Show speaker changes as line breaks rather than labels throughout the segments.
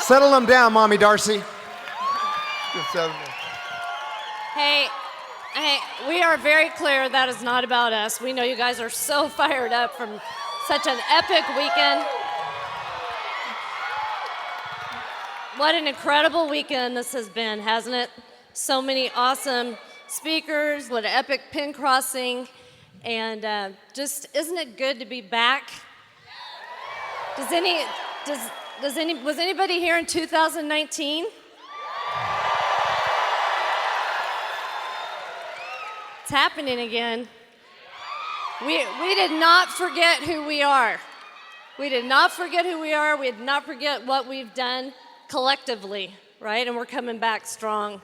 Settle them down, Mommy Darcy.
Hey, we are very clear that is not about us. We know you guys are so fired up from such an epic weekend. What an incredible weekend this has been, hasn't it? So many awesome speakers, what an epic pin crossing, and just isn't it good to be back? Was anybody here in 2019? It's happening again. We did not forget who we are. We did not forget who we are. We did not forget what we've done collectively, right? And we're coming back strong.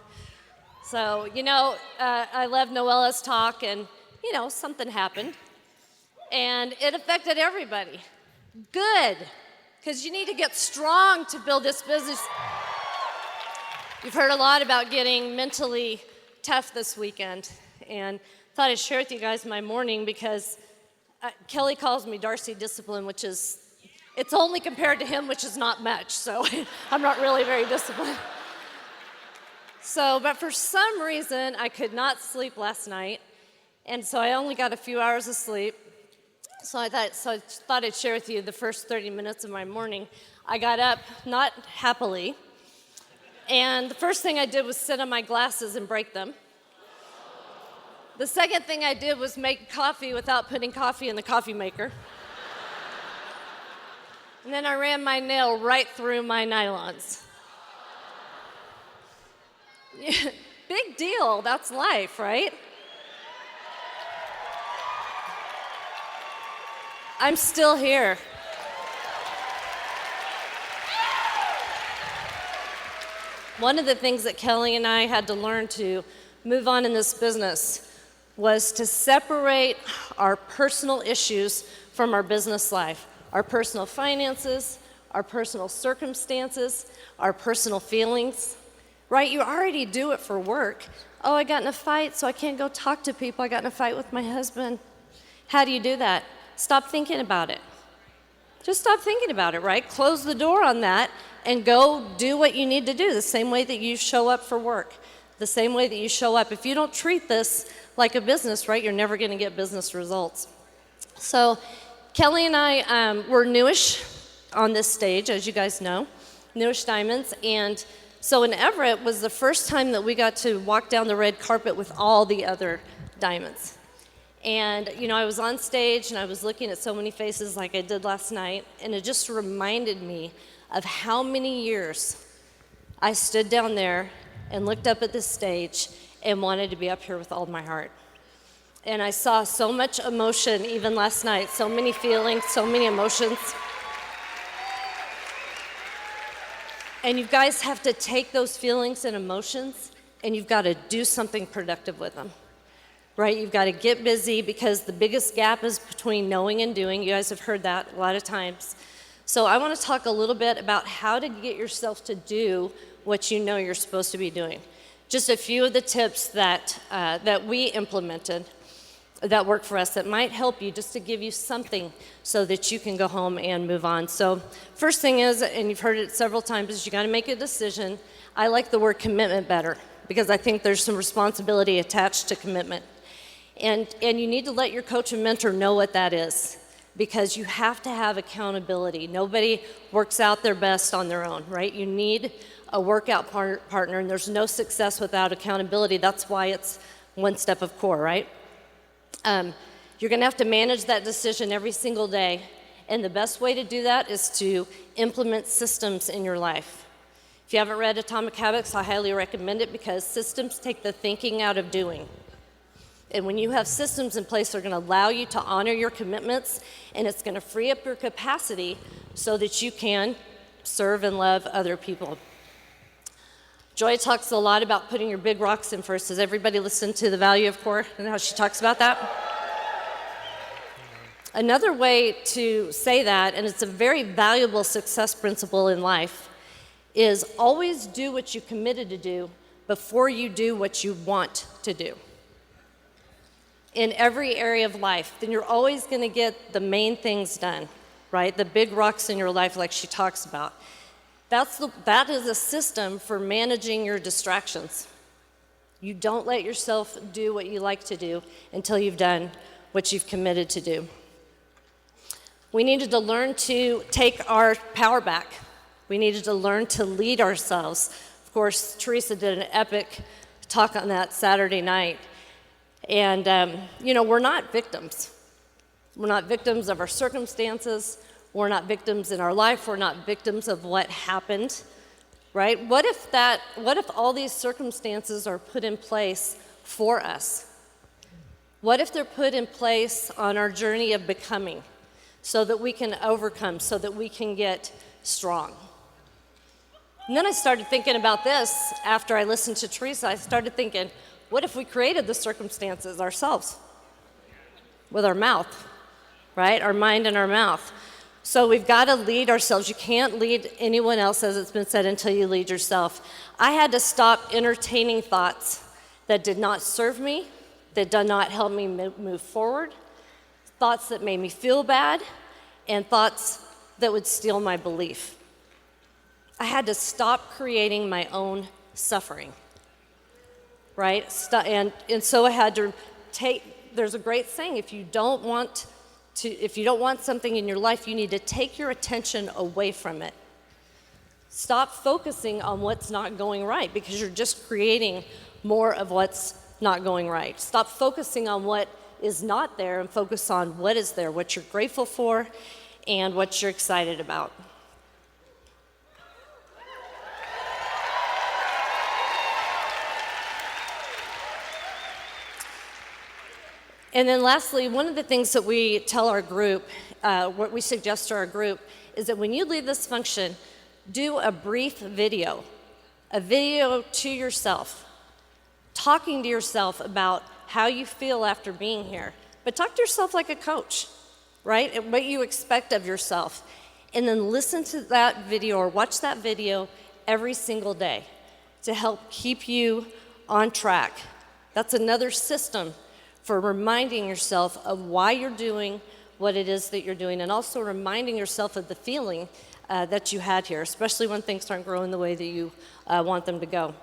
So, I love Noella's talk, and, something happened. And it affected everybody. Good, because you need to get strong to build this business. You've heard a lot about getting mentally tough this weekend, and thought I'd share with you guys my morning because Kelly calls me Darcy Discipline, which is, it's only compared to him, which is not much, so I'm not really very disciplined. But for some reason, I could not sleep last night, and so I only got a few hours of sleep. So I thought I'd share with you the first 30 minutes of my morning. I got up, not happily, and the first thing I did was sit on my glasses and break them. The second thing I did was make coffee without putting coffee in the coffee maker. And then I ran my nail right through my nylons. Yeah, big deal, that's life, right? I'm still here. One of the things that Kelly and I had to learn to move on in this business was to separate our personal issues from our business life, our personal finances, our personal circumstances, our personal feelings, right? You already do it for work. Oh, I got in a fight, so I can't go talk to people. I got in a fight with my husband. How do you do that? Stop thinking about it. Just stop thinking about it, right? Close the door on that and go do what you need to do, the same way that you show up for work, the same way that you show up. If you don't treat this like a business, right, you're never going to get business results. So Kelly and I were newish on this stage, as you guys know, Newish Diamonds, and so in Everett was the first time that we got to walk down the red carpet with all the other diamonds. And, I was on stage and I was looking at so many faces like I did last night, and it just reminded me of how many years I stood down there and looked up at this stage and wanted to be up here with all my heart. And I saw so much emotion even last night, so many feelings, so many emotions. And you guys have to take those feelings and emotions and you've got to do something productive with them. Right? You've got to get busy because the biggest gap is between knowing and doing. You guys have heard that a lot of times. So I want to talk a little bit about how to get yourself to do what you know you're supposed to be doing. Just a few of the tips that we implemented that work for us that might help you, just to give you something so that you can go home and move on. So first thing is, and you've heard it several times, is you got to make a decision. I like the word commitment better because I think there's some responsibility attached to commitment. And you need to let your coach and mentor know what that is, because you have to have accountability. Nobody works out their best on their own, right? You need a workout partner, and there's no success without accountability. That's why it's one step of core, right? You're going to have to manage that decision every single day, and the best way to do that is to implement systems in your life. If you haven't read Atomic Habits, I highly recommend it because systems take the thinking out of doing. And when you have systems in place, they're going to allow you to honor your commitments, and it's going to free up your capacity so that you can serve and love other people. Joy talks a lot about putting your big rocks in first. Has everybody listened to The Value of Core and how she talks about that? Another way to say that, and it's a very valuable success principle in life, is always do what you committed to do before you do what you want to do. In every area of life, then you're always going to get the main things done, right? The big rocks in your life like she talks about. That is a system for managing your distractions. You don't let yourself do what you like to do until you've done what you've committed to do. We needed to learn to take our power back. We needed to learn to lead ourselves. Of course, Teresa did an epic talk on that Saturday night. And, we're not victims. We're not victims of our circumstances. We're not victims in our life. We're not victims of what happened, right? What if all these circumstances are put in place for us? What if they're put in place on our journey of becoming so that we can overcome, so that we can get strong? And then I started thinking about this after I listened to Teresa. I started thinking, what if we created the circumstances ourselves with our mouth, right? Our mind and our mouth. So we've got to lead ourselves. You can't lead anyone else, as it's been said, until you lead yourself. I had to stop entertaining thoughts that did not serve me, that did not help me move forward, thoughts that made me feel bad, and thoughts that would steal my belief. I had to stop creating my own suffering, right? And so I had to there's a great saying, if you don't want something in your life, you need to take your attention away from it. Stop focusing on what's not going right, because you're just creating more of what's not going right. Stop focusing on what is not there and focus on what is there, what you're grateful for, and what you're excited about. And then lastly, one of the things that we tell our group, what we suggest to our group, is that when you leave this function, do a brief video, a video to yourself, talking to yourself about how you feel after being here. But talk to yourself like a coach, right? And what you expect of yourself. And then listen to that video or watch that video every single day to help keep you on track. That's another system for reminding yourself of why you're doing what it is that you're doing, and also reminding yourself of the feeling that you had here, especially when things aren't growing the way that you want them to go.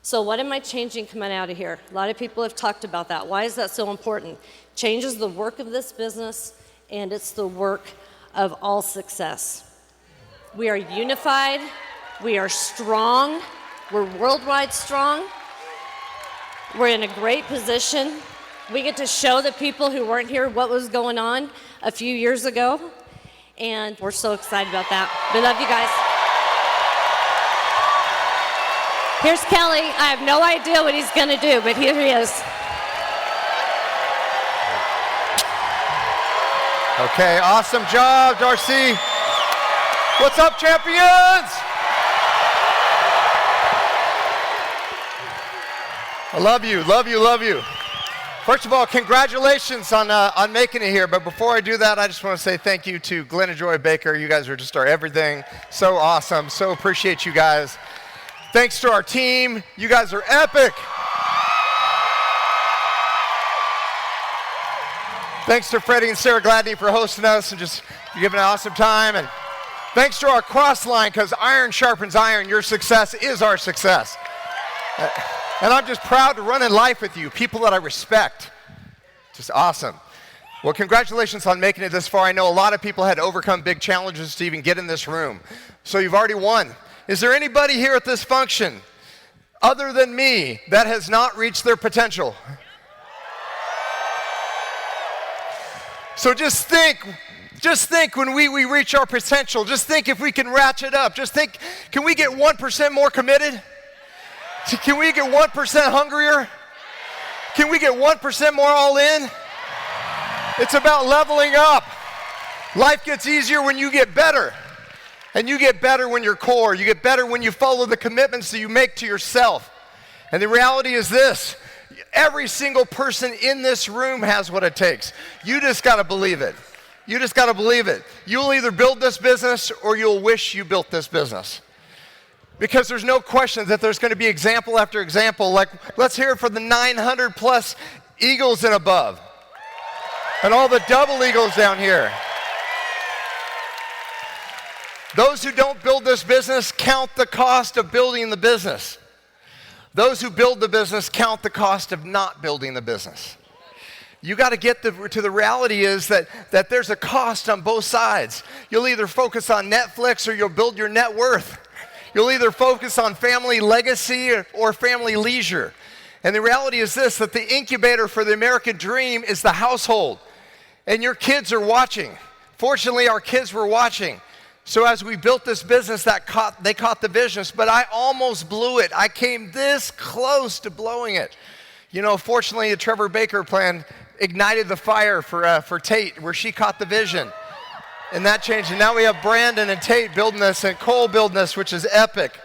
So what am I changing coming out of here? A lot of people have talked about that. Why is that so important? Change is the work of this business, and it's the work of all success. We are unified. We are strong. We're worldwide strong. We're in a great position. We get to show the people who weren't here what was going on a few years ago, and we're so excited about that. We love you guys. Here's Kelly. I have no idea what he's going to do, but here he is.
Okay, awesome job, Darcy. What's up, champions? I love you, love you, love you. First of all, congratulations on making it here. But before I do that, I just want to say thank you to Glenn and Joy Baker. You guys are just our everything. So awesome. So appreciate you guys. Thanks to our team. You guys are epic. Thanks to Freddie and Sarah Gladney for hosting us and just giving an awesome time. And thanks to our cross line, because iron sharpens iron. Your success is our success. And I'm just proud to run in life with you, people that I respect. Just awesome. Well, congratulations on making it this far. I know a lot of people had to overcome big challenges to even get in this room. So you've already won. Is there anybody here at this function, other than me, that has not reached their potential? So just think when we reach our potential. Just think if we can ratchet up. Just think, can we get 1% more committed? Can we get 1% hungrier? Can we get 1% more all in? It's about leveling up. Life gets easier when you get better. And you get better when you're core. You get better when you follow the commitments that you make to yourself. And the reality is this. Every single person in this room has what it takes. You just got to believe it. You just got to believe it. You'll either build this business or you'll wish you built this business. Because there's no question that there's going to be example after example. Like, let's hear it for the 900 plus Eagles and above. And all the double Eagles down here. Those who don't build this business count the cost of building the business. Those who build the business count the cost of not building the business. You got to get to the reality is that there's a cost on both sides. You'll either focus on Netflix or you'll build your net worth. You'll either focus on family legacy or family leisure. And the reality is this, that the incubator for the American dream is the household. And your kids are watching. Fortunately, our kids were watching. So as we built this business, they caught the vision, but I almost blew it. I came this close to blowing it. You know, fortunately, the Trevor Baker plan ignited the fire for Tate, where she caught the vision. And that changed. And now we have Brandon and Tate building this and Cole building this, which is epic.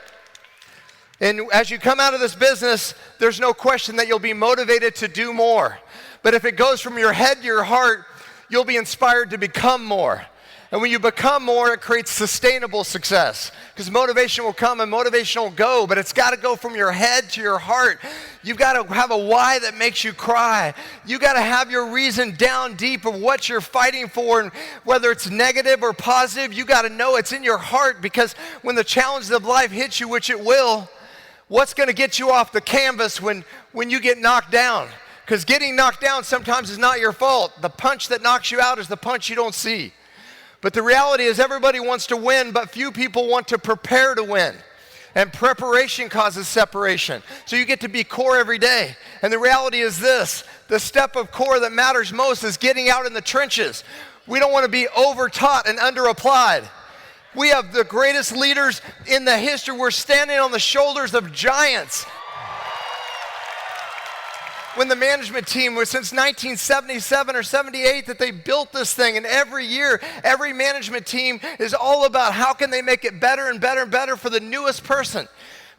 And as you come out of this business, there's no question that you'll be motivated to do more. But if it goes from your head to your heart, you'll be inspired to become more. And when you become more, it creates sustainable success. Because motivation will come and motivation will go, but it's got to go from your head to your heart. You've got to have a why that makes you cry. You've got to have your reason down deep of what you're fighting for, and whether it's negative or positive, you got to know it's in your heart, because when the challenges of life hit you, which it will, what's going to get you off the canvas when you get knocked down? Because getting knocked down sometimes is not your fault. The punch that knocks you out is the punch you don't see. But the reality is everybody wants to win, but few people want to prepare to win. And preparation causes separation. So you get to be core every day. And the reality is this, the step of core that matters most is getting out in the trenches. We don't want to be over-taught and under-applied. We have the greatest leaders in the history. We're standing on the shoulders of giants. When the management team was since 1977 or 78 that they built this thing, and every year, every management team is all about how can they make it better and better and better for the newest person,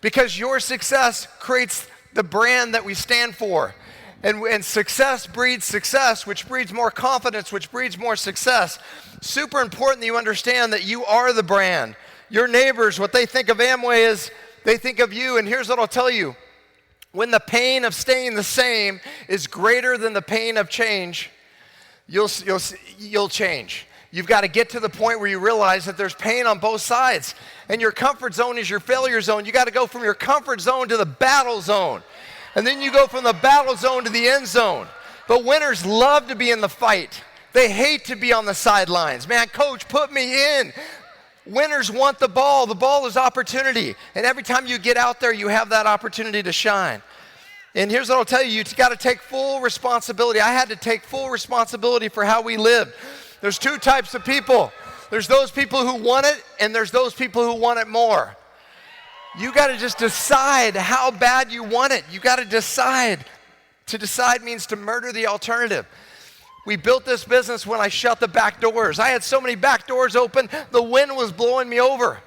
because your success creates the brand that we stand for. And success breeds success, which breeds more confidence, which breeds more success. Super important that you understand that you are the brand. Your neighbors, what they think of Amway is they think of you, and here's what I'll tell you. When the pain of staying the same is greater than the pain of change, you'll change. You've got to get to the point where you realize that there's pain on both sides. And your comfort zone is your failure zone. You got to go from your comfort zone to the battle zone. And then you go from the battle zone to the end zone. But winners love to be in the fight. They hate to be on the sidelines. Man, coach, put me in. Winners want the ball. The ball is opportunity. And every time you get out there, you have that opportunity to shine. And here's what I'll tell you. You've got to take full responsibility. I had to take full responsibility for how we lived. There's two types of people. There's those people who want it, and there's those people who want it more. You got to just decide how bad you want it. You got to decide. To decide means to murder the alternative. We built this business when I shut the back doors. I had so many back doors open, the wind was blowing me over.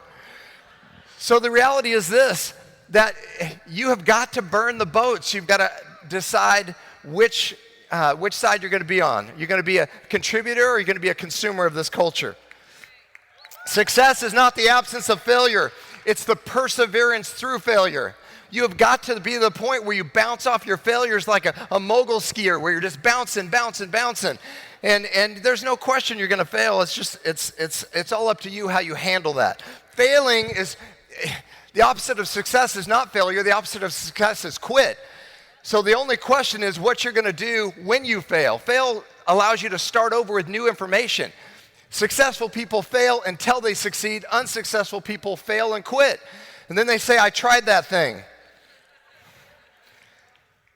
So the reality is this, that you have got to burn the boats. You've got to decide which side you're going to be on. You're going to be a contributor or you're going to be a consumer of this culture. Success is not the absence of failure. It's the perseverance through failure. You have got to be to the point where you bounce off your failures like a mogul skier, where you're just bouncing. And there's no question you're going to fail. It's just, it's all up to you how you handle that. Failing is, the opposite of success is not failure. The opposite of success is quit. So the only question is what you're going to do when you fail. Fail allows you to start over with new information. Successful people fail until they succeed. Unsuccessful people fail and quit. And then they say, I tried that thing.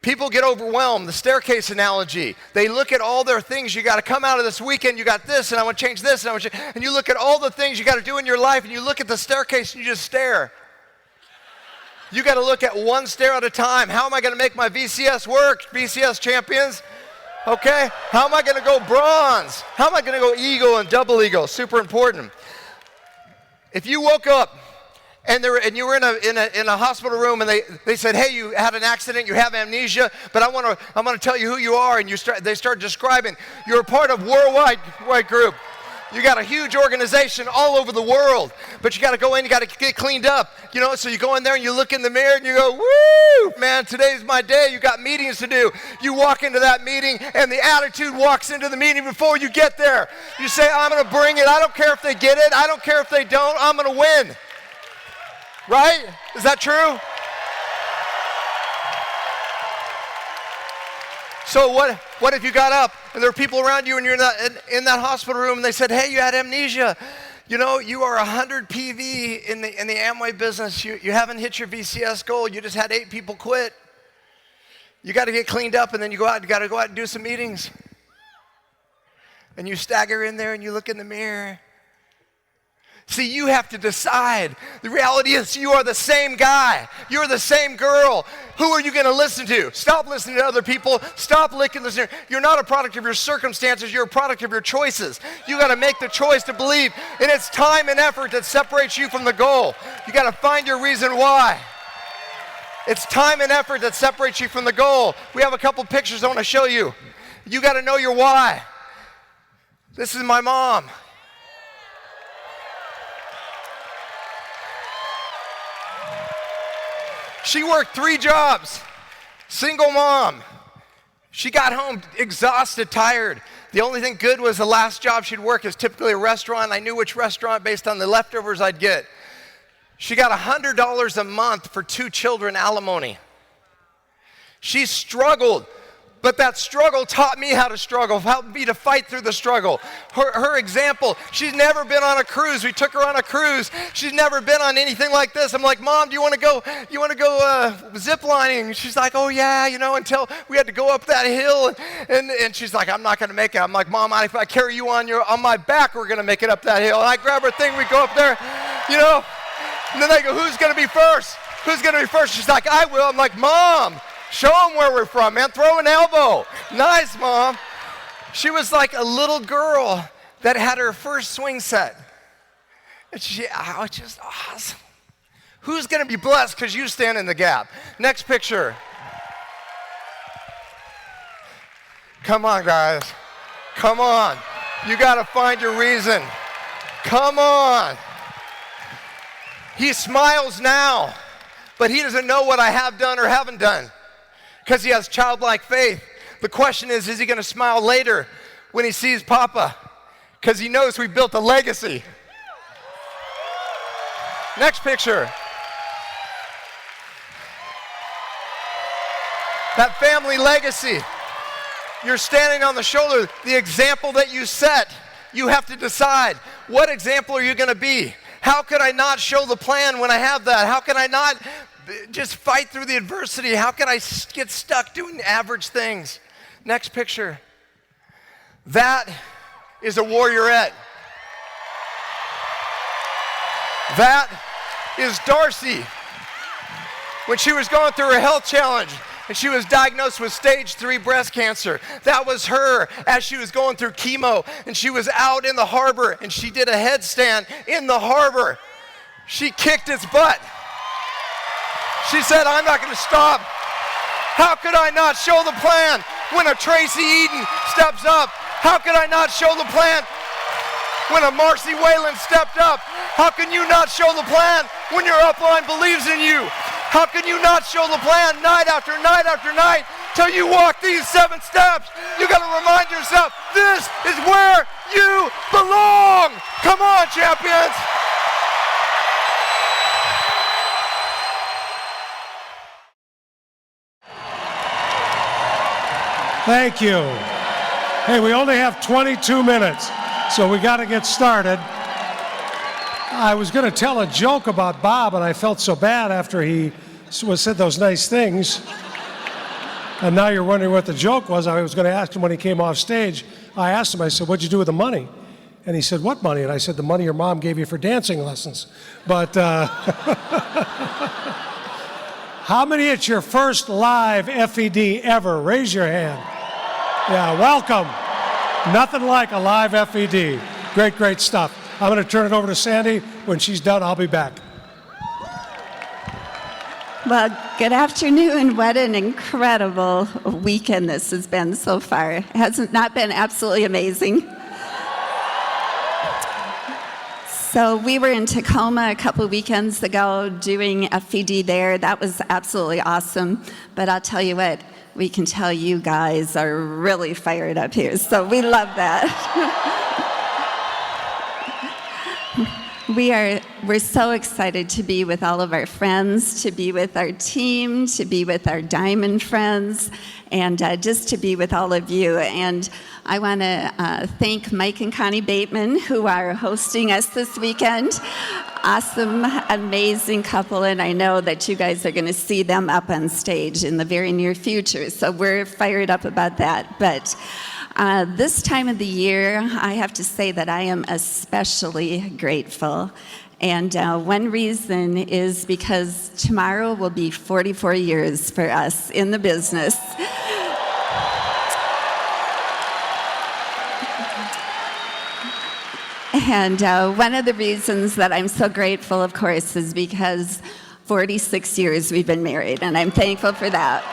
People get overwhelmed. The staircase analogy. They look at all their things. You got to come out of this weekend. You got this, and I want to change this, and you look at all the things you got to do in your life, and you look at the staircase, and you just stare. You got to look at one stair at a time. How am I going to make my VCS work? VCS champions. Okay. How am I going to go bronze? How am I going to go eagle and double eagle? Super important. If you woke up and you were in a hospital room, and they said, hey, you had an accident, you have amnesia, but I'm gonna tell you who you are, and they start describing, you're a part of worldwide group. You got a huge organization all over the world, but you got to go in, you got to get cleaned up, you know, so you go in there and you look in the mirror and you go, woo, man, today's my day. You got meetings to do. You walk into that meeting and the attitude walks into the meeting before you get there. You say, I'm going to bring it. I don't care if they get it. I don't care if they don't. I'm going to win. Right? Is that true? So what if you got up and there were people around you and you're in that hospital room and they said, hey, you had amnesia. You know, you are 100 PV in the Amway business. You haven't hit your VCS goal. You just had 8 people quit. You got to get cleaned up and then you got to go out and do some meetings. And you stagger in there and you look in the mirror. See, you have to decide. The reality is you are the same guy. You're the same girl. Who are you going to listen to? Stop listening to other people. Stop listening. You're not a product of your circumstances. You're a product of your choices. You got to make the choice to believe. And it's time and effort that separates you from the goal. You got to find your reason why. It's time and effort that separates you from the goal. We have a couple pictures I want to show you. You got to know your why. This is my mom. She worked 3 jobs, single mom. She got home exhausted, tired. The only thing good was the last job she'd work is typically a restaurant. I knew which restaurant based on the leftovers I'd get. She got $100 a month for 2 children alimony. She struggled, but that struggle taught me how to struggle, helped me to fight through the struggle. Her example, she's never been on a cruise. We took her on a cruise. She's never been on anything like this. I'm like, Mom, do you want to go zip lining? She's like, oh yeah, you know, until we had to go up that hill. And she's like, I'm not going to make it. I'm like, Mom, if I carry you on my back, we're going to make it up that hill. And I grab her thing, we go up there, you know. And then they go, who's going to be first? Who's going to be first? She's like, I will. I'm like, Mom, show them where we're from, man. Throw an elbow. Nice, Mom. She was like a little girl that had her first swing set. And it's just awesome. Who's going to be blessed because you stand in the gap? Next picture. Come on, guys. Come on. You got to find your reason. Come on. He smiles now, but he doesn't know what I have done or haven't done because he has childlike faith. The question is he going to smile later when he sees Papa? Because he knows we built a legacy. Next picture. That family legacy. You're standing on the shoulder. The example that you set, you have to decide, what example are you going to be? How could I not show the plan when I have that? How can I not just fight through the adversity? How can I get stuck doing average things? Next picture. That is a warriorette. That is Darcy. When she was going through her health challenge and she was diagnosed with stage 3 breast cancer, that was her as she was going through chemo and she was out in the harbor and she did a headstand in the harbor. She kicked its butt. She said, I'm not going to stop. How could I not show the plan when a Tracy Eden steps up? How could I not show the plan when a Marcy Whalen stepped up? How can you not show the plan when your upline believes in you? How can you not show the plan night after night after night till you walk these 7 steps? You got to remind yourself, this is where you belong. Come on, champions.
Thank you. Hey, we only have 22 minutes, so we got to get started. I was going to tell a joke about Bob, and I felt so bad after he said those nice things. And now you're wondering what the joke was. I was going to ask him when he came off stage. I asked him, I said, what'd you do with the money? And he said, what money? And I said, the money your mom gave you for dancing lessons. But how many it's your first live FED ever? Raise your hand. Yeah, welcome. Nothing like a live FED. Great, great stuff. I'm going to turn it over to Sandy. When she's done, I'll be back.
Well, good afternoon. What an incredible weekend this has been so far. Has it not been absolutely amazing? So we were in Tacoma a couple of weekends ago doing FED there. That was absolutely awesome. But I'll tell you what, we can tell you guys are really fired up here. So we love that. We're so excited to be with all of our friends, to be with our team, to be with our Diamond friends, and just to be with all of you. And I want to thank Mike and Connie Bateman, who are hosting us this weekend. Awesome, amazing couple, and I know that you guys are going to see them up on stage in the very near future. So we're fired up about that. But this time of the year, I have to say that I am especially grateful. And one reason is because tomorrow will be 44 years for us in the business. And one of the reasons that I'm so grateful, of course, is because 46 years we've been married, and I'm thankful for that.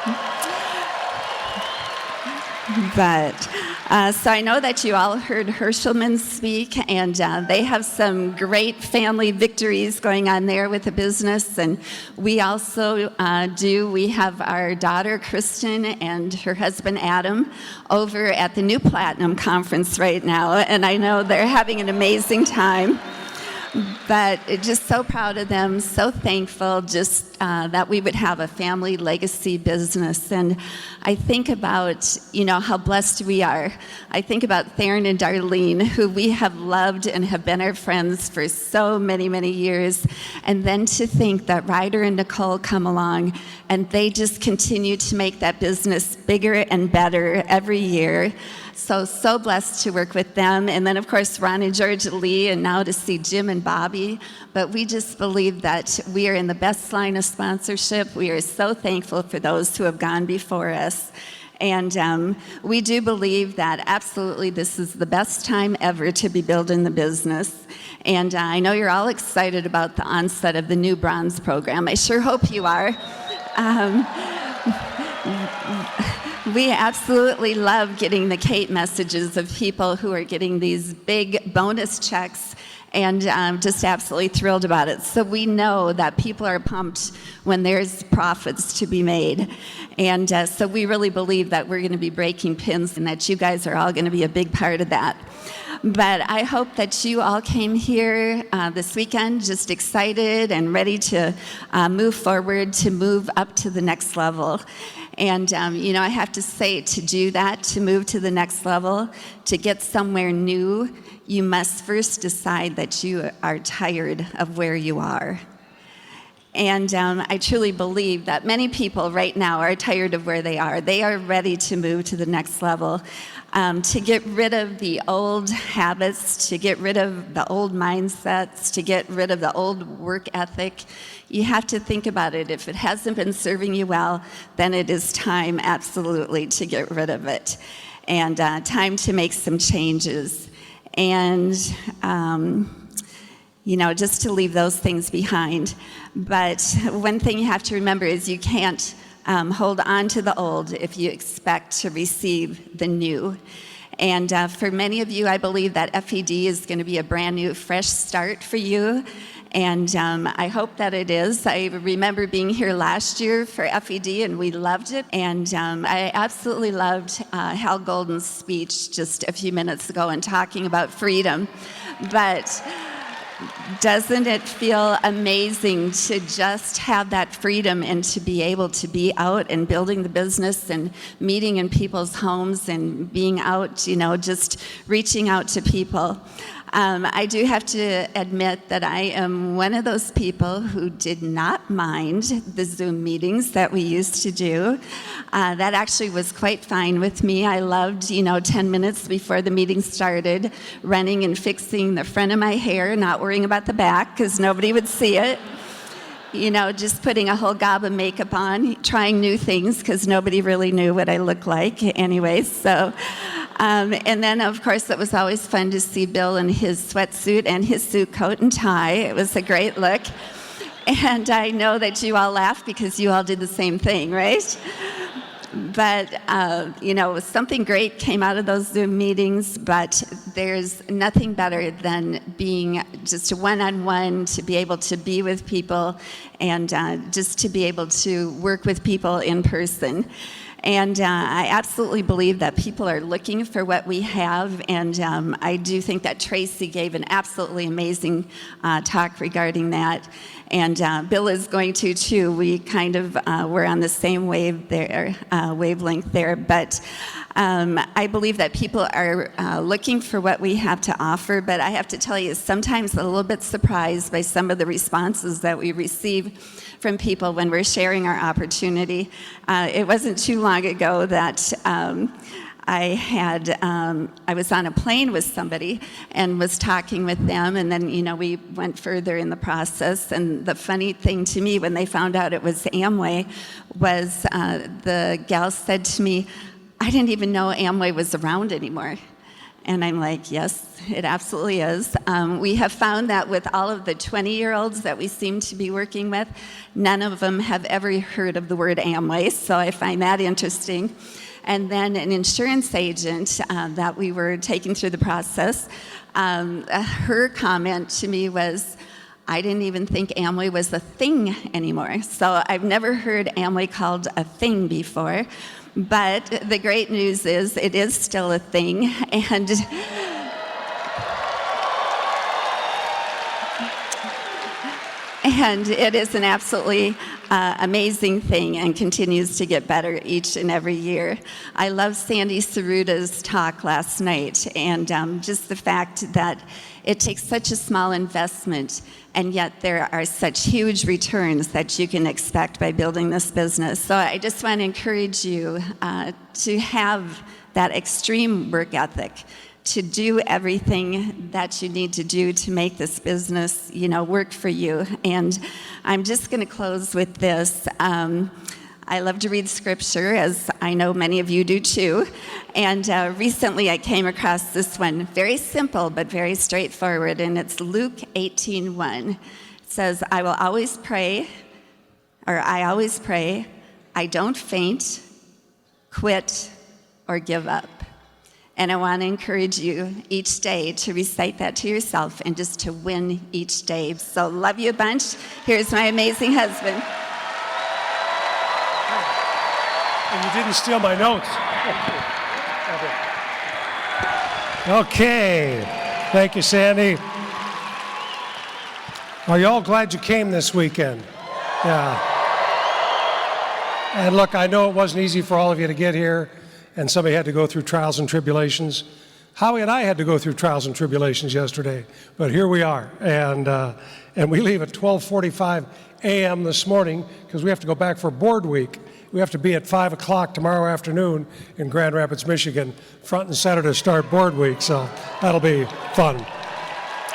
But so I know that you all heard Hershelman speak, and they have some great family victories going on there with the business. And we also do. We have our daughter, Kristen, and her husband, Adam, over at the New Platinum Conference right now. And I know they're having an amazing time. But just so proud of them, so thankful just that we would have a family legacy business. And I think about, how blessed we are. I think about Theron and Darlene, who we have loved and have been our friends for so many, many years. And then to think that Ryder and Nicole come along and they just continue to make that business bigger and better every year. So blessed to work with them. And then, of course, Ron and Georgia Lee, and now to see Jim and Bobby. But we just believe that we are in the best line of sponsorship. We are so thankful for those who have gone before us. And we do believe that absolutely this is the best time ever to be building the business. And I know you're all excited about the onset of the new Bronze program. I sure hope you are. We absolutely love getting the Kate messages of people who are getting these big bonus checks, and I'm just absolutely thrilled about it. So we know that people are pumped when there's profits to be made. And so we really believe that we're going to be breaking pins and that you guys are all going to be a big part of that. But I hope that you all came here this weekend just excited and ready to move forward, to move up to the next level. And, I have to say, to do that, to move to the next level, to get somewhere new, you must first decide that you are tired of where you are. And I truly believe that many people right now are tired of where they are. They are ready to move to the next level, to get rid of the old habits, to get rid of the old mindsets, to get rid of the old work ethic. You have to think about it. If it hasn't been serving you well, then it is time, absolutely, to get rid of it. And time to make some changes. And just to leave those things behind. But one thing you have to remember is you can't hold on to the old if you expect to receive the new. And for many of you, I believe that FED is going to be a brand new, fresh start for you. And I hope that it is. I remember being here last year for FED, and we loved it. And I absolutely loved Hal Golden's speech just a few minutes ago and talking about freedom. But doesn't it feel amazing to just have that freedom and to be able to be out and building the business and meeting in people's homes and being out, just reaching out to people? I do have to admit that I am one of those people who did not mind the Zoom meetings that we used to do. That actually was quite fine with me. I loved, 10 minutes before the meeting started, running and fixing the front of my hair, not worrying about the back because nobody would see it. Just putting a whole gob of makeup on, trying new things because nobody really knew what I looked like anyway. So. And then, of course, it was always fun to see Bill in his sweatsuit and his suit coat and tie. It was a great look. And I know that you all laughed because you all did the same thing, right? But, something great came out of those Zoom meetings, but there's nothing better than being just one-on-one, to be able to be with people and just to be able to work with people in person. And I absolutely believe that people are looking for what we have, and I do think that Tracy gave an absolutely amazing talk regarding that. And Bill is going to too. We kind of were on the same wavelength there. But I believe that people are looking for what we have to offer. But I have to tell you, sometimes a little bit surprised by some of the responses that we receive from people when we're sharing our opportunity. It wasn't too long ago that I was on a plane with somebody and was talking with them, and then, we went further in the process. And the funny thing to me, when they found out it was Amway, was the gal said to me, "I didn't even know Amway was around anymore." And I'm like, yes, it absolutely is. We have found that with all of the 20-year-olds that we seem to be working with, none of them have ever heard of the word Amway, so I find that interesting. And then an insurance agent that we were taking through the process, her comment to me was, "I didn't even think Amway was a thing anymore." So I've never heard Amway called a thing before. But the great news is it is still a thing, and it is an absolutely amazing thing and continues to get better each and every year. I love Sandy Ceruta's talk last night, and just the fact that it takes such a small investment, and yet there are such huge returns that you can expect by building this business. So I just want to encourage you to have that extreme work ethic, to do everything that you need to do to make this business, work for you. And I'm just going to close with this. I love to read scripture, as I know many of you do too. And recently I came across this one, very simple but very straightforward, and it's Luke 18:1. It says, I always pray, I don't faint, quit, or give up. And I want to encourage you each day to recite that to yourself and just to win each day. So love you a bunch. Here's my amazing husband.
And you didn't steal my notes. Okay. Thank you, Sandy. Are you all glad you came this weekend? Yeah. And look, I know it wasn't easy for all of you to get here, and somebody had to go through trials and tribulations. Howie and I had to go through trials and tribulations yesterday, but here we are. And we leave at 12:45 a.m. this morning because we have to go back for board week. We have to be at 5 o'clock tomorrow afternoon in Grand Rapids, Michigan, front and center to start board week, so that'll be fun.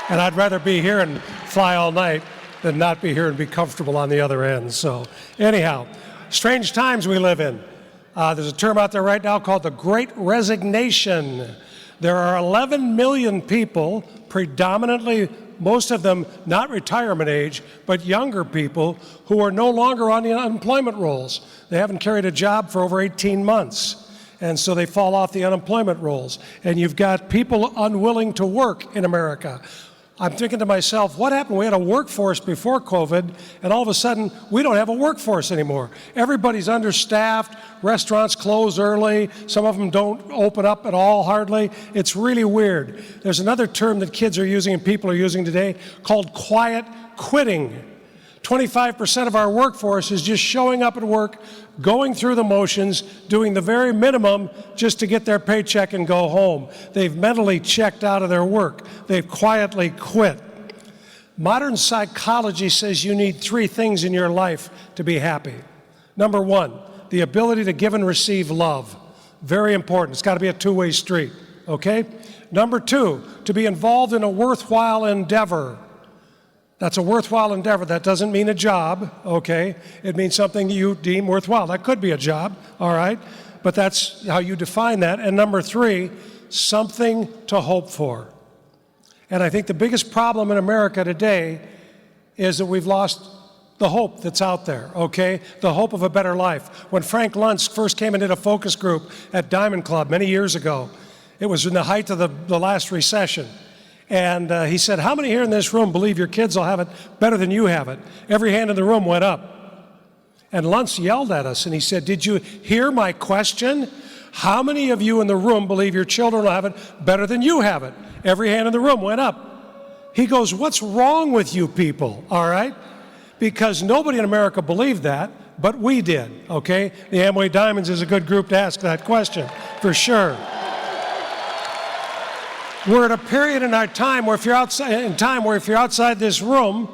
And I'd rather be here and fly all night than not be here and be comfortable on the other end. So anyhow, strange times we live in. There's a term out there right now called the Great Resignation. There are 11 million people, predominantly, most of them not retirement age, but younger people who are no longer on the unemployment rolls. They haven't carried a job for over 18 months, and so they fall off the unemployment rolls. And you've got people unwilling to work in America. I'm thinking to myself, what happened? We had a workforce before COVID, and all of a sudden, we don't have a workforce anymore. Everybody's understaffed, restaurants close early, some of them don't open up at all, hardly. It's really weird. There's another term that kids are using and people are using today called quiet quitting. 25% of our workforce is just showing up at work, going through the motions, doing the very minimum just to get their paycheck and go home. They've mentally checked out of their work. They've quietly quit. Modern psychology says you need 3 things in your life to be happy. Number 1, the ability to give and receive love. Very important. It's got to be a two-way street, okay? Number 2, to be involved in a worthwhile endeavor. That's a worthwhile endeavor. That doesn't mean a job, okay? It means something you deem worthwhile. That could be a job, all right? But that's how you define that. And number 3, something to hope for. And I think the biggest problem in America today is that we've lost the hope that's out there, okay? The hope of a better life. When Frank Luntz first came and did a focus group at Diamond Club many years ago, it was in the height of the last recession. And he said, how many here in this room believe your kids will have it better than you have it? Every hand in the room went up. And Luntz yelled at us and he said, did you hear my question? How many of you in the room believe your children will have it better than you have it? Every hand in the room went up. He goes, what's wrong with you people, all right? Because nobody in America believed that, but we did, okay? The Amway Diamonds is a good group to ask that question, for sure. We're at a period in our time where if you're outside this room,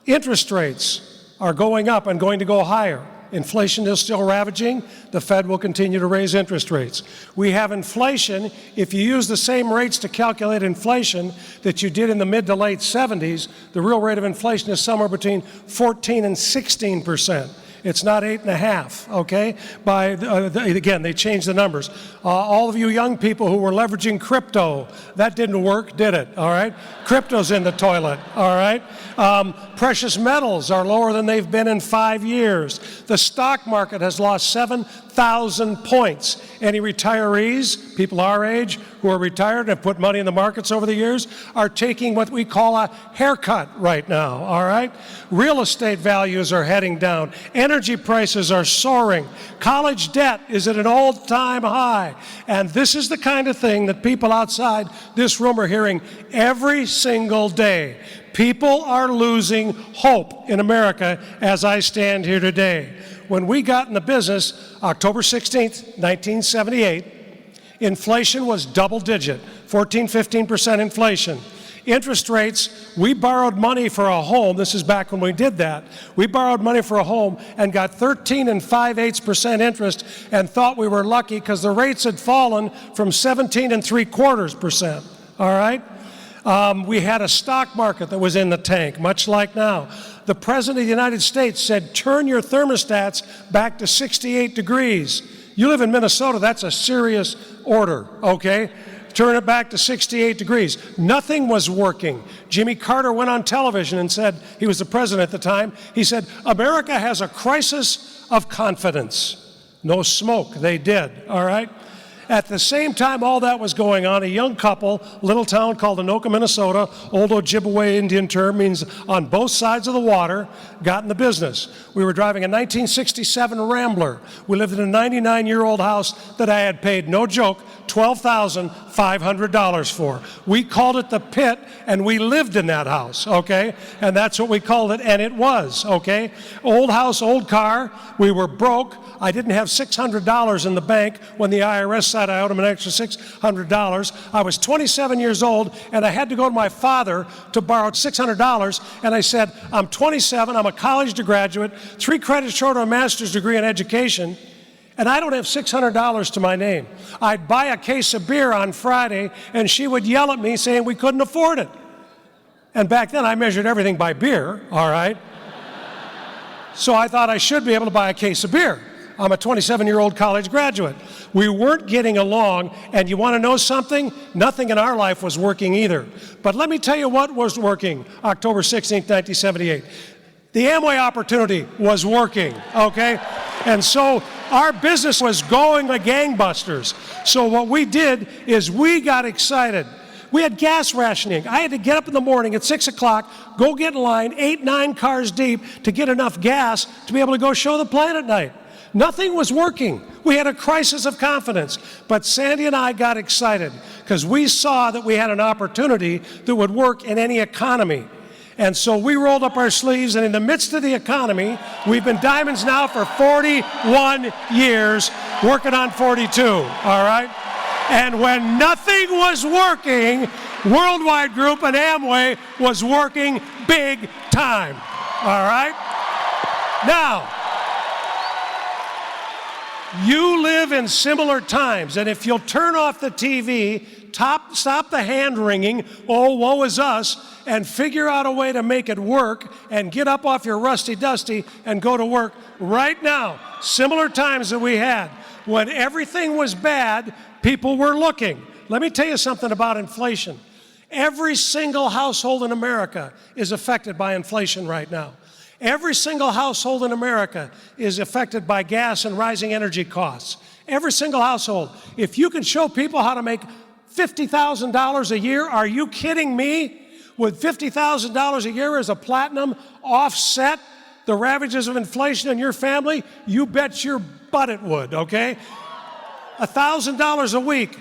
interest rates are going up and going to go higher. Inflation is still ravaging. The Fed will continue to raise interest rates. We have inflation. If you use the same rates to calculate inflation that you did in the mid to late 70s, the real rate of inflation is somewhere between 14 and 16%. It's not 8.5, okay? Again, they changed the numbers. All of you young people who were leveraging crypto, that didn't work, did it? All right? Crypto's in the toilet, all right? Precious metals are lower than they've been in 5 years. The stock market has lost 7,000 points. Any retirees, people our age, who are retired and have put money in the markets over the years, are taking what we call a haircut right now, all right? Real estate values are heading down. Energy prices are soaring. College debt is at an all-time high. And this is the kind of thing that people outside this room are hearing every single day. People are losing hope in America as I stand here today. When we got in the business, October 16th, 1978, inflation was double-digit, 14-15% inflation. Interest rates, we borrowed money for a home. This is back when we did that. We borrowed money for a home and got 13 5/8% interest and thought we were lucky because the rates had fallen from 17 3/4%. All right? We had a stock market that was in the tank, much like now. The President of the United States said, turn your thermostats back to 68 degrees. You live in Minnesota, that's a serious order, okay? Turn it back to 68 degrees. Nothing was working. Jimmy Carter went on television and said, he was the president at the time, he said, America has a crisis of confidence. No smoke, they did, all right? At the same time all that was going on, a young couple, little town called Anoka, Minnesota, old Ojibwe Indian term means on both sides of the water, got in the business. We were driving a 1967 Rambler. We lived in a 99-year-old house that I had paid, no joke, $12,500 for. We called it the Pit, and we lived in that house, okay? And that's what we called it, and it was, okay? Old house, old car. We were broke. I didn't have $600 in the bank when the IRS said I owed them an extra $600. I was 27 years old, and I had to go to my father to borrow $600, and I said, I'm 27, I'm a college graduate, 3 credits short of a master's degree in education, and I don't have $600 to my name. I'd buy a case of beer on Friday, and she would yell at me saying we couldn't afford it. And back then, I measured everything by beer, all right? So I thought I should be able to buy a case of beer. I'm a 27-year-old college graduate. We weren't getting along, and you want to know something? Nothing in our life was working either. But let me tell you what was working October 16, 1978. The Amway opportunity was working, okay? And so our business was going like gangbusters. So what we did is we got excited. We had gas rationing. I had to get up in the morning at 6 o'clock, go get in line, 8, 9 cars deep to get enough gas to be able to go show the plant at night. Nothing was working. We had a crisis of confidence. But Sandy and I got excited because we saw that we had an opportunity that would work in any economy. And so we rolled up our sleeves, and in the midst of the economy, we've been diamonds now for 41 years, working on 42, all right? And when nothing was working, Worldwide Group and Amway was working big time, all right? Now, you live in similar times, and if you'll turn off the TV, stop the hand-wringing, oh, woe is us, and figure out a way to make it work and get up off your rusty-dusty and go to work right now. Similar times that we had. When everything was bad, people were looking. Let me tell you something about inflation. Every single household in America is affected by inflation right now. Every single household in America is affected by gas and rising energy costs. Every single household. If you can show people how to make $50,000 a year, are you kidding me? Would $50,000 a year as a platinum offset the ravages of inflation in your family? You bet your butt it would, okay? $1,000 a week.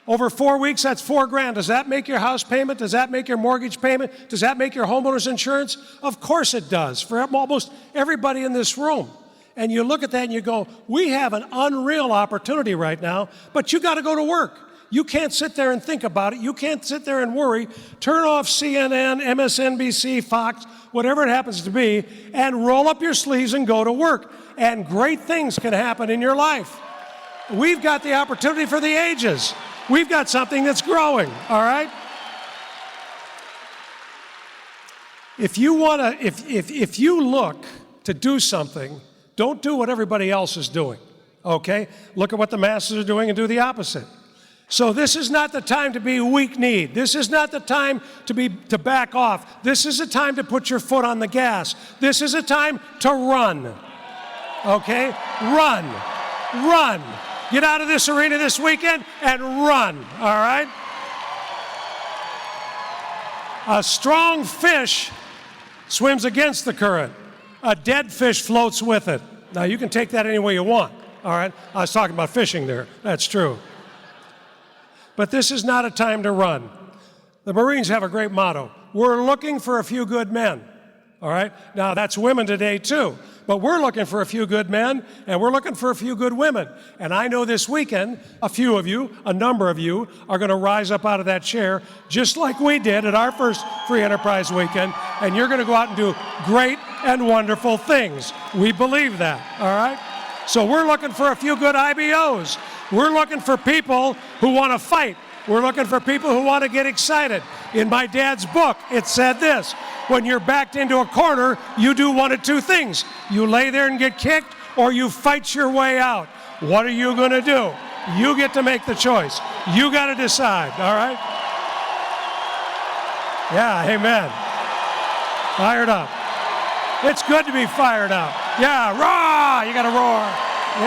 Over 4 weeks, that's $4,000. Does that make your house payment? Does that make your mortgage payment? Does that make your homeowner's insurance? Of course it does, for almost everybody in this room. And you look at that and you go, we have an unreal opportunity right now, but you got to go to work. You can't sit there and think about it. You can't sit there and worry. Turn off CNN, MSNBC, Fox, whatever it happens to be, and roll up your sleeves and go to work. And great things can happen in your life. We've got the opportunity for the ages. We've got something that's growing, all right? If you look to do something, don't do what everybody else is doing, okay? Look at what the masses are doing and do the opposite. So this is not the time to be weak-kneed. This is not the time to back off. This is a time to put your foot on the gas. This is a time to run, okay? Run. Get out of this arena this weekend and run, all right? A strong fish swims against the current. A dead fish floats with it. Now, you can take that any way you want, all right? I was talking about fishing there. That's true. But this is not a time to run. The Marines have a great motto. We're looking for a few good men, all right? Now, that's women today, too. But we're looking for a few good men, and we're looking for a few good women. And I know this weekend, a few of you, a number of you, are going to rise up out of that chair, just like we did at our first Free Enterprise Weekend, and you're going to go out and do great and wonderful things. We believe that, all right? So we're looking for a few good IBOs. We're looking for people who want to fight. We're looking for people who want to get excited. In my dad's book, it said this: when you're backed into a corner, you do one of two things. You lay there and get kicked, or you fight your way out. What are you going to do? You get to make the choice. You got to decide, all right? Yeah, amen. Fired up. It's good to be fired up. Yeah, roar! You got to roar.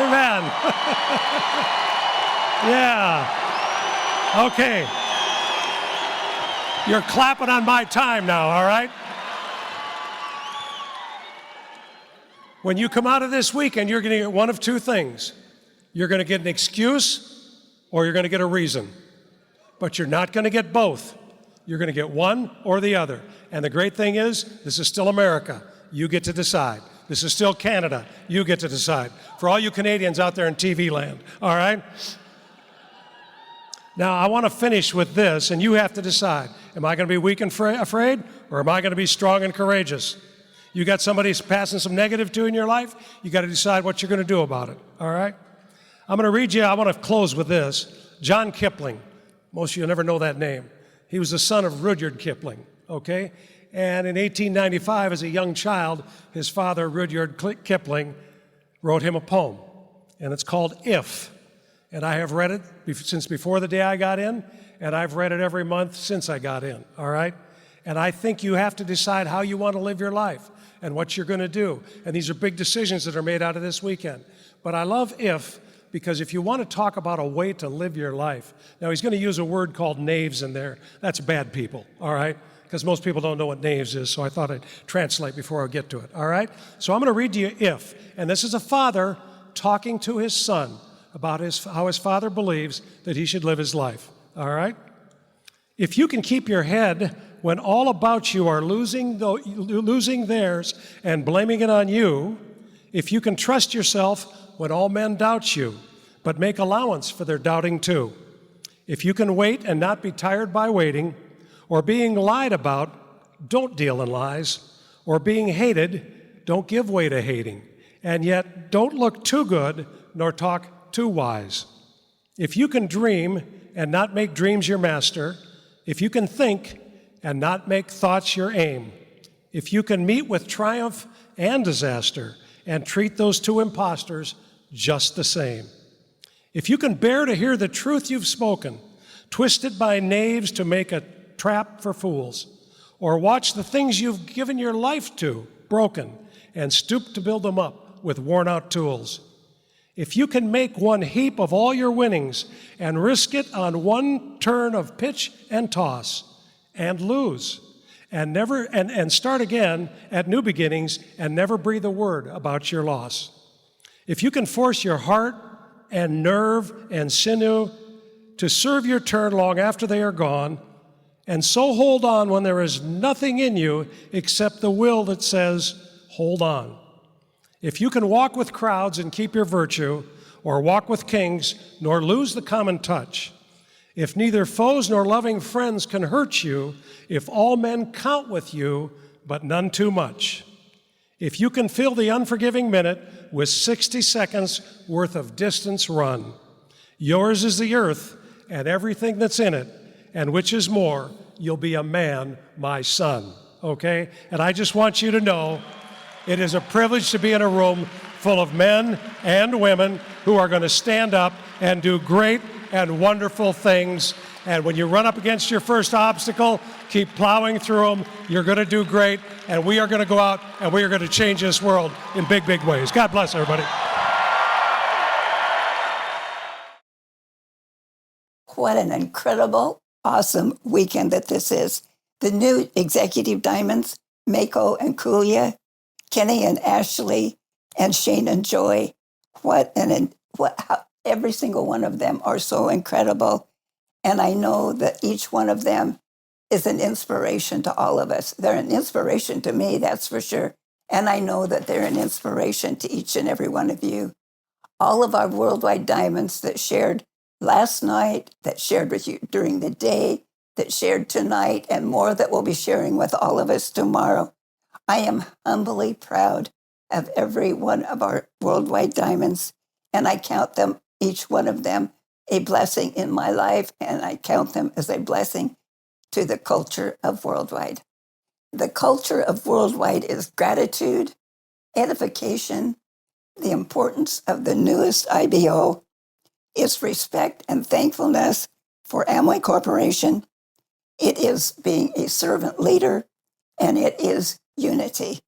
Amen. Yeah. Okay. You're clapping on my time now, all right? When you come out of this weekend, you're going to get one of two things. You're going to get an excuse, or you're going to get a reason. But you're not going to get both. You're going to get one or the other. And the great thing is, this is still America. You get to decide. This is still Canada. You get to decide. For all you Canadians out there in TV land, all right? Now, I want to finish with this, and you have to decide. Am I going to be weak and afraid, or am I going to be strong and courageous? You got somebody passing some negative to in your life, you got to decide what you're going to do about it, all right? I'm going to read you, I want to close with this. John Kipling. Most of you never know that name. He was the son of Rudyard Kipling, okay? And in 1895, as a young child, his father, Rudyard Kipling, wrote him a poem, and it's called If. And I have read it since before the day I got in, and I've read it every month since I got in, all right? And I think you have to decide how you want to live your life and what you're going to do. And these are big decisions that are made out of this weekend. But I love If, because if you want to talk about a way to live your life, now he's going to use a word called knaves in there. That's bad people, all right? Because most people don't know what knaves is, so I thought I'd translate before I get to it, all right? So I'm going to read to you If. And this is a father talking to his son about how his father believes that he should live his life, all right? If you can keep your head when all about you are losing theirs and blaming it on you, if you can trust yourself when all men doubt you, but make allowance for their doubting too, if you can wait and not be tired by waiting, or being lied about, don't deal in lies, or being hated, don't give way to hating, and yet don't look too good nor talk too wise. If you can dream and not make dreams your master, if you can think and not make thoughts your aim, if you can meet with triumph and disaster and treat those two impostors just the same, if you can bear to hear the truth you've spoken, twisted by knaves to make a trap for fools, or watch the things you've given your life to broken, and stoop to build them up with worn-out tools. If you can make one heap of all your winnings and risk it on one turn of pitch and toss and lose and start again at new beginnings and never breathe a word about your loss. If you can force your heart and nerve and sinew to serve your turn long after they are gone, and so hold on when there is nothing in you except the will that says, hold on. If you can walk with crowds and keep your virtue, or walk with kings, nor lose the common touch, if neither foes nor loving friends can hurt you, if all men count with you, but none too much, if you can fill the unforgiving minute with 60 seconds worth of distance run, yours is the earth and everything that's in it, and which is more, you'll be a man, my son, okay? And I just want you to know it is a privilege to be in a room full of men and women who are going to stand up and do great and wonderful things. And when you run up against your first obstacle, keep plowing through them. You're going to do great, and we are going to go out and we are going to change this world in big, big ways. God bless everybody.
What an incredible, awesome weekend that this is. The new executive diamonds, Mako and Kulia, Kenny and Ashley, and Shane and Joy. Every single one of them are so incredible. And I know that each one of them is an inspiration to all of us. They're an inspiration to me, that's for sure. And I know that they're an inspiration to each and every one of you. All of our worldwide diamonds that shared last night, that shared with you during the day, that shared tonight, and more that we'll be sharing with all of us tomorrow. I am humbly proud of every one of our worldwide diamonds, and I count them, each one of them, a blessing in my life, and I count them as a blessing to the culture of worldwide. The culture of worldwide is gratitude, edification, the importance of the newest IBO, its respect and thankfulness for Amway Corporation. It is being a servant leader, and it is unity.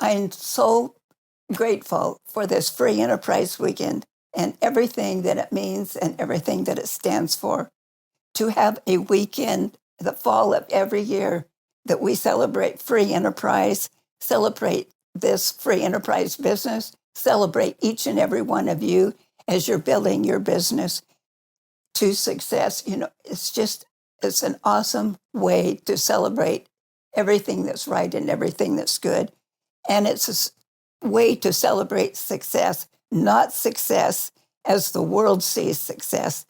I'm so grateful for this Free Enterprise Weekend and everything that it means and everything that it stands for. To have a weekend, the fall of every year, that we celebrate free enterprise, celebrate this free enterprise business, celebrate each and every one of you as you're building your business to success. You know, it's an awesome way to celebrate everything that's right and everything that's good. And it's a way to celebrate success, not success as the world sees success,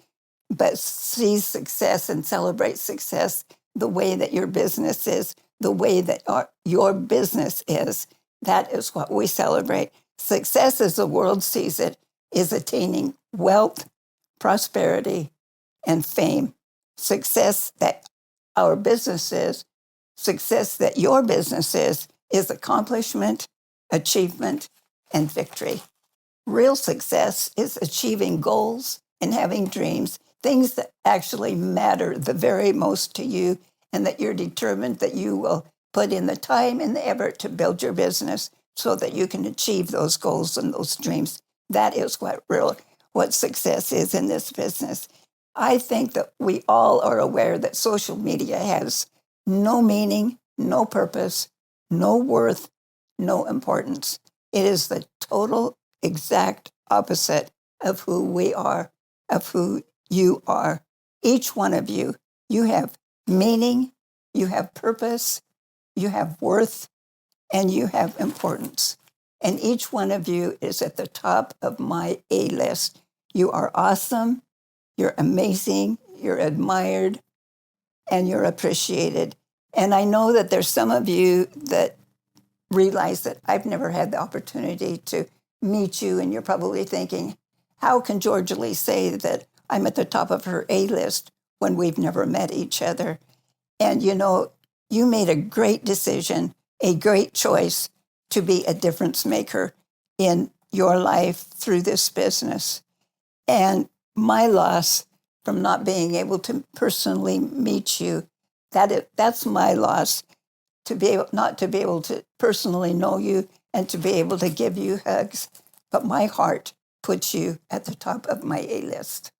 but sees success and celebrate success the way that your business is, the way that your business is. That is what we celebrate. Success as the world sees it is attaining wealth, prosperity, and fame. Success that our business is, success that your business is accomplishment, achievement, and victory. Real success is achieving goals and having dreams, things that actually matter the very most to you, and that you're determined that you will put in the time and the effort to build your business so that you can achieve those goals and those dreams. That is what success is in this business. I think that we all are aware that social media has no meaning, no purpose, no worth, no importance. It is the total exact opposite of who we are, of who you are. Each one of you, you have meaning, you have purpose, you have worth, and you have importance. And each one of you is at the top of my A list. You are awesome, you're amazing, you're admired, and you're appreciated. And I know that there's some of you that realize that I've never had the opportunity to meet you, and you're probably thinking, how can Georgia Lee say that I'm at the top of her A list when we've never met each other? And you know, you made a great decision, a great choice to be a difference maker in your life through this business. And my loss from not being able to personally meet you, that's my loss, not to be able to personally know you and to be able to give you hugs, but my heart puts you at the top of my A list.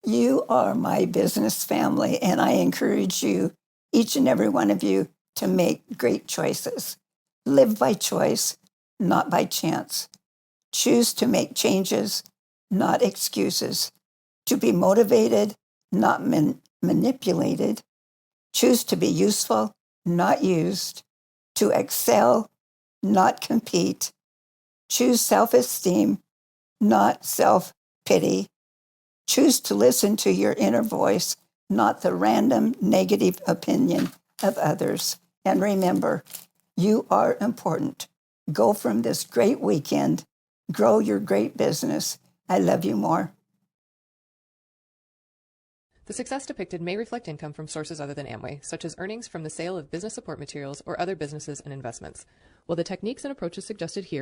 You are my business family, and I encourage you, each and every one of you, to make great choices. Live by choice, not by chance. Choose to make changes, not excuses. To be motivated, not manipulated. Choose to be useful, not used. To excel, not compete. Choose self-esteem, not self-pity. Choose to listen to your inner voice, not the random negative opinion of others. And remember, you are important. Go from this great weekend, grow your great business. I love you more.
The success depicted may reflect income from sources other than Amway, such as earnings from the sale of business support materials or other businesses and investments. While the techniques and approaches suggested here